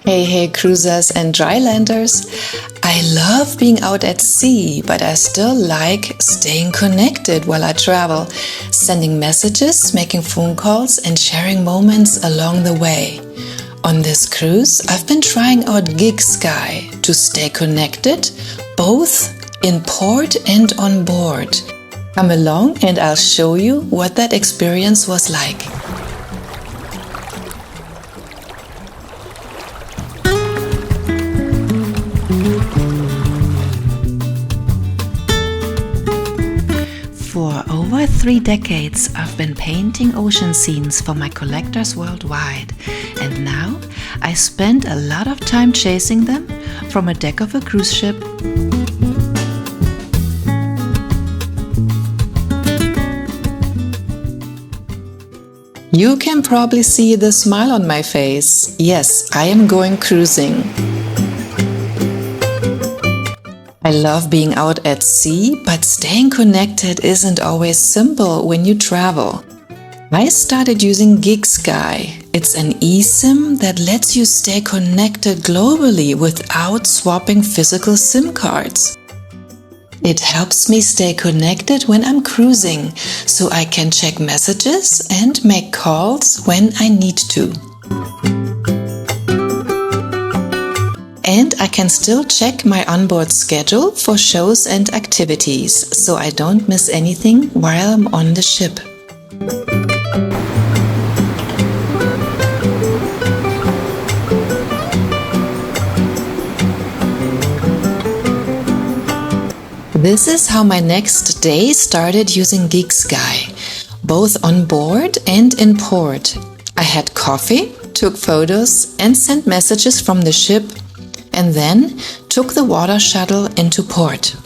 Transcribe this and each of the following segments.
Hey cruisers and drylanders! I love being out at sea, but I still like staying connected while I travel, sending messages, making phone calls and sharing moments along the way. On this cruise, I've been trying out GigSky to stay connected, both in port and on board. Come along and I'll show you what that experience was like. For over 3 decades, I've been painting ocean scenes for my collectors worldwide, and now I spend a lot of time chasing them from a deck of a cruise ship. You can probably see the smile on my face. Yes, I am going cruising. I love being out at sea, but staying connected isn't always simple when you travel. I started using GigSky. It's an eSIM that lets you stay connected globally without swapping physical SIM cards. It helps me stay connected when I'm cruising, so I can check messages and make calls when I need to. And I can still check my onboard schedule for shows and activities, so I don't miss anything while I'm on the ship. This is how my next day started using GigSky, both on board and in port. I had coffee, took photos and sent messages from the ship, and then took the water shuttle into port.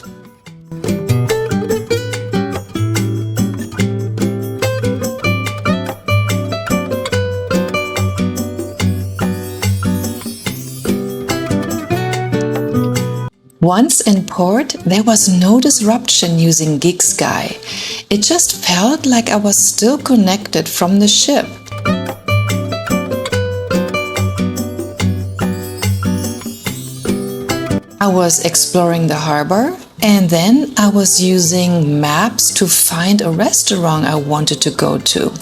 Once in port, there was no disruption using GigSky. It just felt like I was still connected from the ship. I was exploring the harbor, and then I was using maps to find a restaurant I wanted to go to.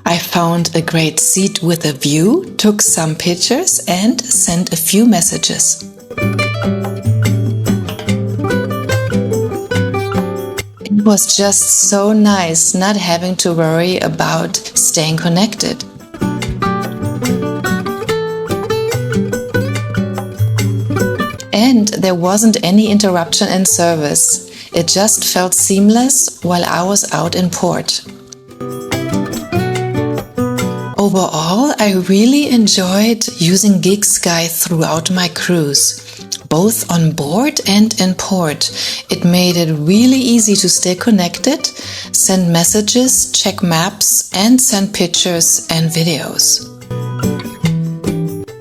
I found a great seat with a view, took some pictures and sent a few messages. It was just so nice not having to worry about staying connected. And there wasn't any interruption in service. It just felt seamless while I was out in port. Overall, I really enjoyed using GigSky throughout my cruise, both on board and in port. It made it really easy to stay connected, send messages, check maps, and send pictures and videos.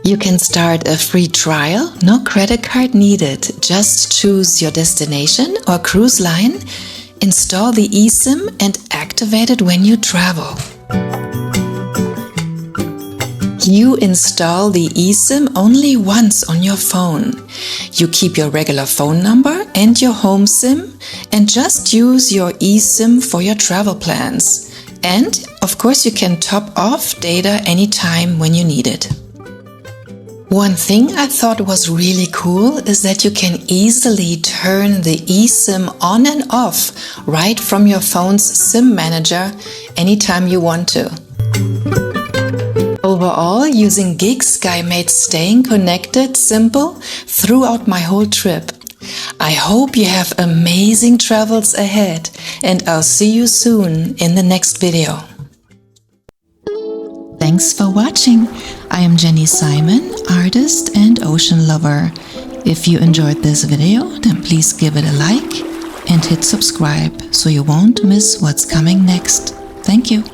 You can start a free trial, no credit card needed. Just choose your destination or cruise line, install the eSIM, and activate it when you travel. You install the eSIM only once on your phone. You keep your regular phone number and your home SIM and just use your eSIM for your travel plans. And, of course, you can top off data anytime when you need it. One thing I thought was really cool is that you can easily turn the eSIM on and off right from your phone's SIM manager anytime you want to. Overall, using GigSky made staying connected simple throughout my whole trip. I hope you have amazing travels ahead, and I'll see you soon in the next video. Thanks for watching. I am Jenny Simon, artist and ocean lover. If you enjoyed this video, then please give it a like and hit subscribe so you won't miss what's coming next. Thank you.